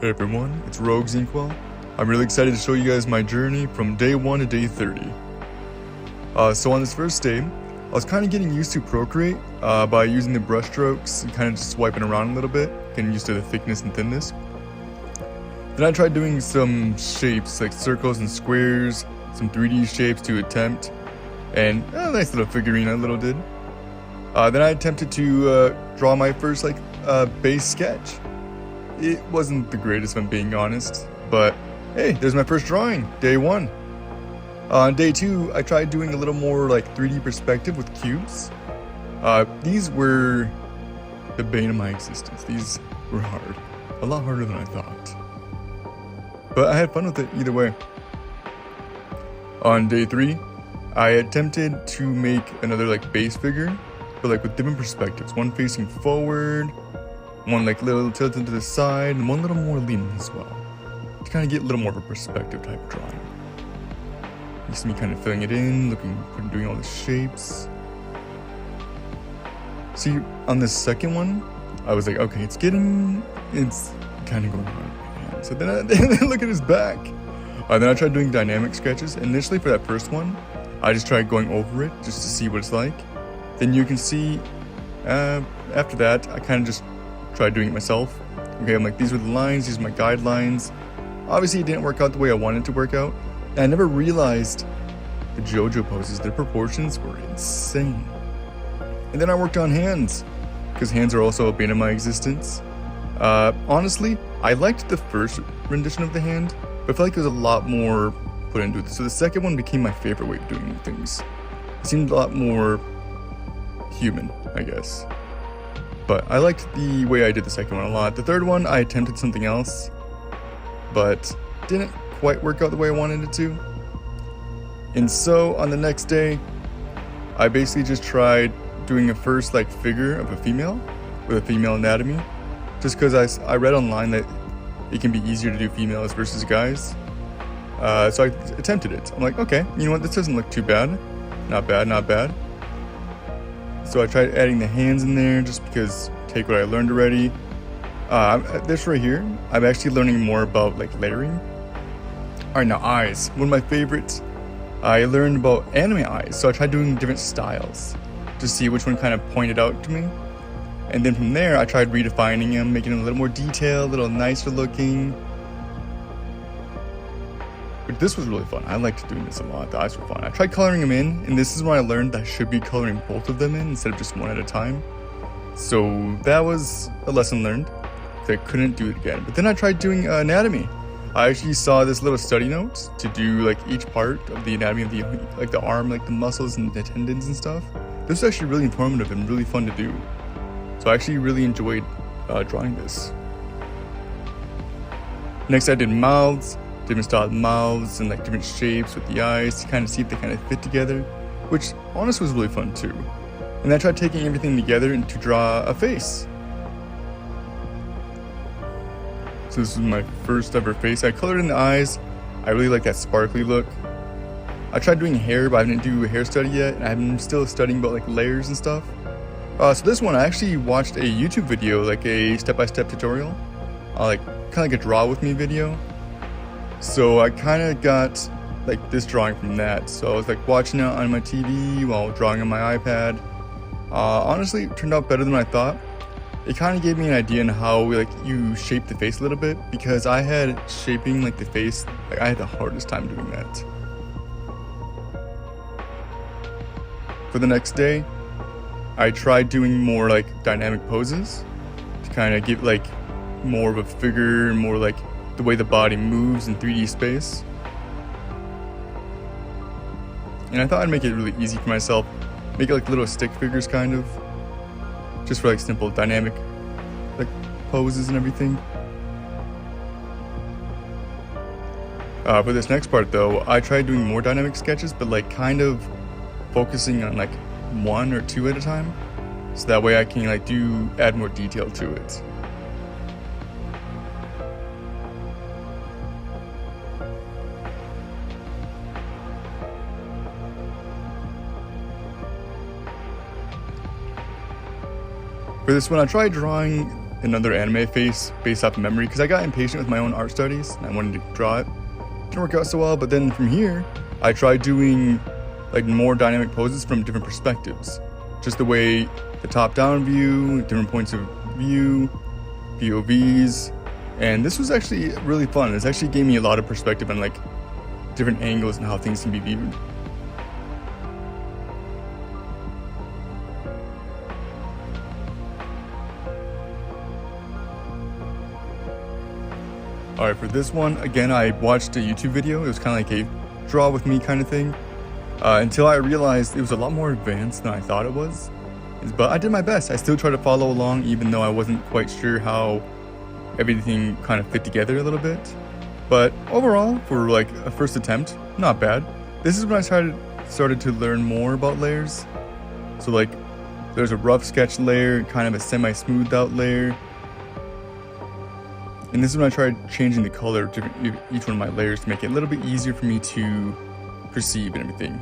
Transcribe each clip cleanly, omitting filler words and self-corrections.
Hey everyone, it's Rogue's Inkwell. I'm really excited to show you guys my journey from day 1 to day 30. So on this first day, I was kind of getting used to Procreate by using the brush strokes and kind of just swiping around a little bit, getting used to the thickness and thinness. Then I tried doing some shapes like circles and squares, some 3D shapes to attempt, and a nice little figurine I did. Then I attempted to draw my first base sketch. It wasn't the greatest if I'm being honest, but hey, there's my first drawing, day 1. On day 2, I tried doing a little more 3D perspective with cubes. These were the bane of my existence. These were hard, a lot harder than I thought. But I had fun with it either way. On day 3, I attempted to make another base figure, but with different perspectives. One facing forward, one little tilted to the side, and one little more leaning as well. To kind of get a little more of a perspective type of drawing. You see me kind of filling it in, doing all the shapes. See, on the second one, I was like, okay, it's kind of going on. So then look at his back. Then I tried doing dynamic sketches. Initially for that first one, I just tried going over it just to see what it's like. Then you can see, after that, I kind of just tried doing it myself. Okay, I'm like, these are the lines, these are my guidelines. Obviously it didn't work out the way I wanted it to work out. And I never realized the JoJo poses, their proportions were insane. And then I worked on hands, because hands are also a bane of my existence. Honestly, I liked the first rendition of the hand, but I felt like there was a lot more put into it. So the second one became my favorite way of doing things. It seemed a lot more human, I guess. But I liked the way I did the second one a lot. The third one, I attempted something else, but didn't quite work out the way I wanted it to. And so on the next day, I basically just tried doing a first figure of a female with a female anatomy, just because I read online that it can be easier to do females versus guys. So I attempted it. I'm like, okay, you know what, this doesn't look too bad. Not bad, not bad. So I tried adding the hands in there just because take what I learned already. This right here, I'm actually learning more about layering. Alright, now eyes. One of my favorites. I learned about anime eyes, so I tried doing different styles to see which one kind of pointed out to me. And then from there, I tried redefining them, making them a little more detailed, a little nicer looking. But this was really fun. I liked doing this a lot. The eyes were fun. I tried coloring them in, and this is when I learned that I should be coloring both of them in instead of just one at a time. So that was a lesson learned, because I couldn't do it again. But then I tried doing anatomy. I actually saw this little study note to do each part of the anatomy of the arm, the muscles and the tendons and stuff. This was actually really informative and really fun to do. So I actually really enjoyed drawing this. Next I did mouths. Different style mouths and different shapes with the eyes to kind of see if they kind of fit together, which honestly was really fun too. And I tried taking everything together and to draw a face. So this was my first ever face. I colored in the eyes. I really like that sparkly look. I tried doing hair, but I didn't do a hair study yet, and I'm still studying about layers and stuff. So this one I actually watched a YouTube video, a step-by-step tutorial, kind of like a draw with me video. So I kind of got this drawing from that. So I was watching it on my TV while drawing on my iPad. Honestly, it turned out better than I thought. It kind of gave me an idea on how you shape the face a little bit, because I had shaping the face, I had the hardest time doing that. For the next day, I tried doing more dynamic poses to kind of give more of a figure and more the way the body moves in 3D space. And I thought I'd make it really easy for myself. Make it little stick figures kind of. Just for simple dynamic poses and everything. For this next part though, I tried doing more dynamic sketches, but kind of focusing on one or two at a time. So that way I can add more detail to it. For this one, I tried drawing another anime face based off of memory because I got impatient with my own art studies and I wanted to draw it. Didn't work out so well, but then from here, I tried doing like more dynamic poses from different perspectives. Just the way the top-down view, different points of view, POVs, and this was actually really fun. This actually gave me a lot of perspective on like different angles and how things can be viewed. Alright, for this one, again, I watched a YouTube video. It was kind of like a draw with me kind of thing. Until I realized it was a lot more advanced than I thought it was. But I did my best. I still tried to follow along even though I wasn't quite sure how everything kind of fit together a little bit. But overall, for like a first attempt, not bad. This is when I started to learn more about layers. So like, there's a rough sketch layer, kind of a semi-smoothed out layer. And this is when I tried changing the color of each one of my layers to make it a little bit easier for me to perceive and everything.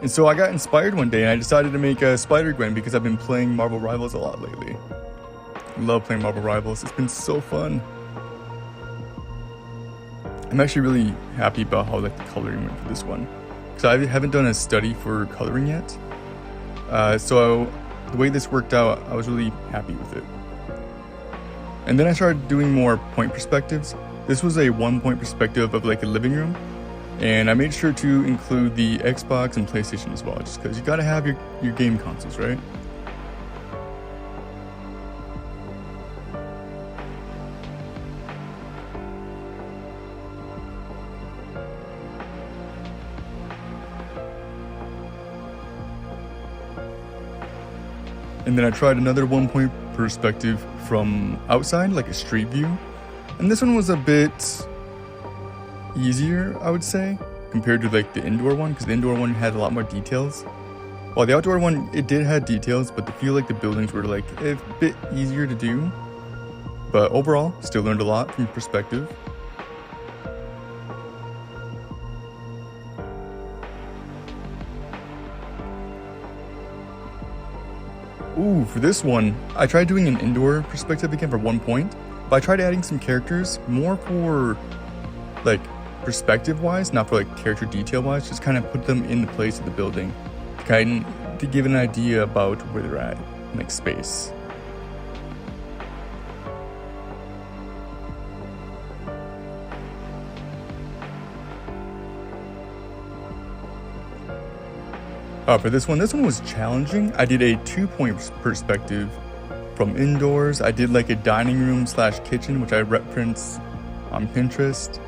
And so I got inspired one day and I decided to make a Spider-Gwen because I've been playing Marvel Rivals a lot lately. I love playing Marvel Rivals, it's been so fun. I'm actually really happy about how like the coloring went for this one. Because I haven't done a study for coloring yet. So the way this worked out, I was really happy with it. And then I started doing more point perspectives. This was a 1-point perspective of like a living room. And I made sure to include the Xbox and PlayStation as well, just because you gotta have your game consoles, right? And then I tried another 1-point perspective from outside, like a street view. And this one was a bit easier, I would say, compared to like the indoor one, because the indoor one had a lot more details. While the outdoor one, it did have details, but I feel like the buildings were like a bit easier to do. But overall, still learned a lot from perspective. Ooh, for this one, I tried doing an indoor perspective again for 1 point, but I tried adding some characters more for like perspective wise, not for like character detail wise, just kind of put them in the place of the building to give an idea about where they're at in like space. For this one was challenging. I did a 2-point perspective from indoors. I did like a dining room / kitchen, which I reference on Pinterest.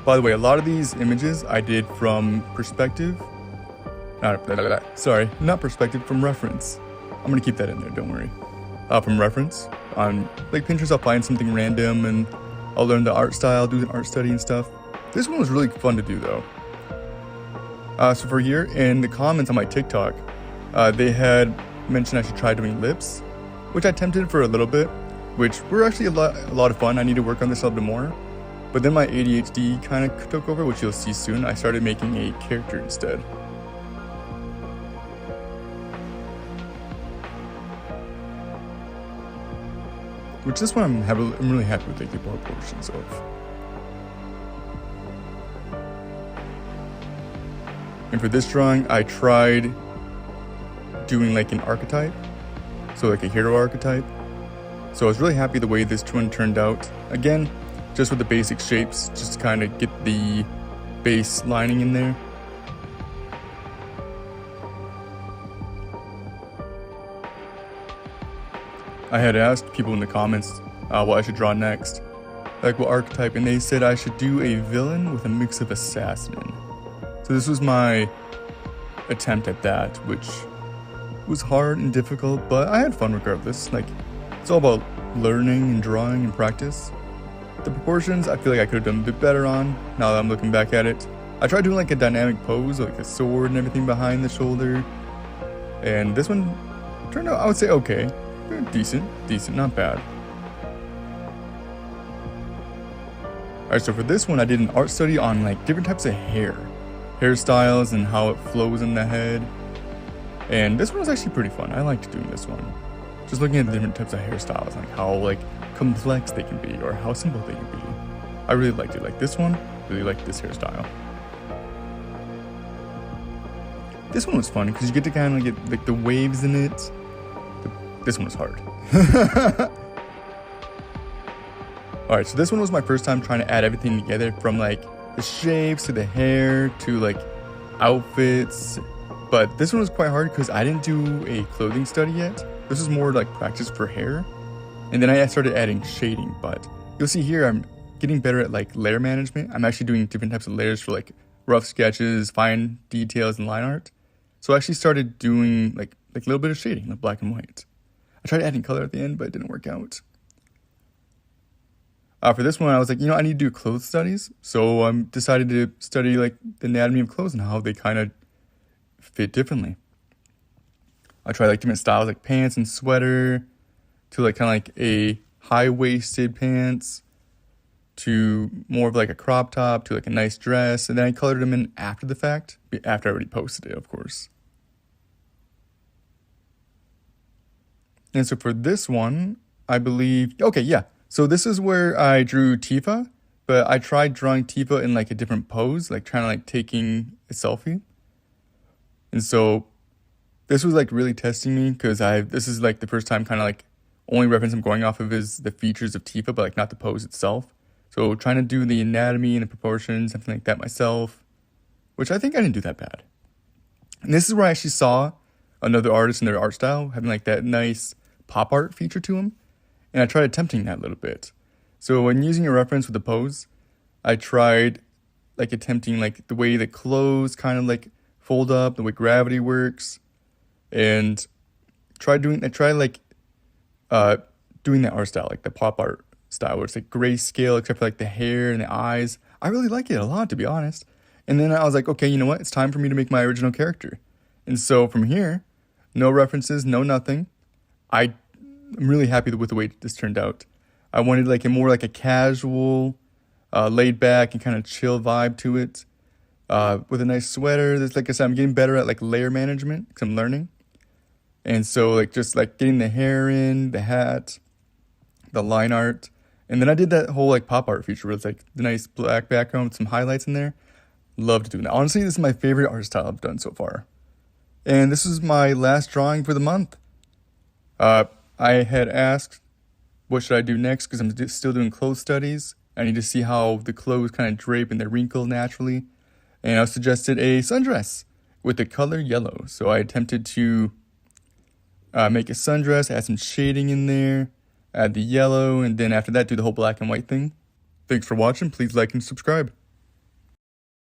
By the way, a lot of these images I did from perspective. Not perspective, from reference. I'm gonna keep that in there, don't worry. From reference. On like Pinterest, I'll find something random and I'll learn the art style, do an art study and stuff. This one was really fun to do though. So for here, in the comments on my TikTok, they had mentioned I should try doing lips, which I attempted for a little bit, which were actually a lot of fun. I need to work on this a little bit more. But then my ADHD kind of took over, which you'll see soon. I started making a character instead. Which this one I'm really happy with like, the proportions of. And for this drawing, I tried doing like an archetype, so like a hero archetype. So I was really happy the way this one turned out. Again, just with the basic shapes, just to kind of get the base lining in there. I had asked people in the comments what I should draw next, like what archetype, and they said I should do a villain with a mix of assassin in. So this was my attempt at that, which was hard and difficult, but I had fun regardless. Like, it's all about learning and drawing and practice. The proportions, I feel like I could have done a bit better on, now that I'm looking back at it. I tried doing like a dynamic pose, like a sword and everything behind the shoulder. And this one turned out, I would say, okay. Decent, not bad. Alright, so for this one, I did an art study on like different types of hairstyles and how it flows in the head. And this one was actually pretty fun. I liked doing this one. just looking at the different types of hairstyles, like how like complex they can be or how simple they can be. I really liked it. Like this one, really liked this hairstyle. This one was fun because you get to kind of get like the waves in it. This one was hard. Alright, so this one was my first time trying to add everything together, from like the shapes to the hair to like outfits. But this one was quite hard because I didn't do a clothing study yet. This was more like practice for hair. And then I started adding shading, but you'll see here I'm getting better at like layer management. I'm actually doing different types of layers for like rough sketches, fine details, and line art. So I actually started doing like a little bit of shading, like black and white. I tried adding color at the end, but it didn't work out. For this one, I was like, I need to do clothes studies. So I decided to study like the anatomy of clothes and how they kind of fit differently. I tried like different styles, like pants and sweater, to like kind of like a high-waisted pants, to more of like a crop top, to like a nice dress. And then I colored them in after the fact, after I already posted it, of course. And so for this one, I believe, okay, yeah. So this is where I drew Tifa, but I tried drawing Tifa in like a different pose, like trying to like taking a selfie. And so this was like really testing me because this is like the first time kind of like only reference I'm going off of is the features of Tifa, but like not the pose itself. So trying to do the anatomy and the proportions, something like that myself, which I think I didn't do that bad. And this is where I actually saw another artist in their art style having like that nice pop art feature to him. And I tried attempting that a little bit. So when using a reference with the pose, I tried like attempting like the way the clothes kind of like fold up, the way gravity works, and doing that art style, like the pop art style, where it's like grayscale except for like the hair and the eyes. I really like it a lot, to be honest. And then I was like, okay, you know what? It's time for me to make my original character. And so from here, no references, no nothing. I'm really happy with the way this turned out. I wanted like a casual, laid back and kind of chill vibe to it, with a nice sweater. That's, like I said, I'm getting better at like layer management because I'm learning. And so like just like getting the hair in, the hat, the line art. And then I did that whole like pop art feature where it's like the nice black background with some highlights in there. Loved doing that. Honestly, this is my favorite art style I've done so far. And this is my last drawing for the month. I had asked, what should I do next? Because I'm still doing clothes studies. I need to see how the clothes kind of drape and they wrinkle naturally. And I suggested a sundress with the color yellow. So I attempted to make a sundress, add some shading in there, add the yellow, and then after that do the whole black and white thing. Thanks for watching. Please like and subscribe.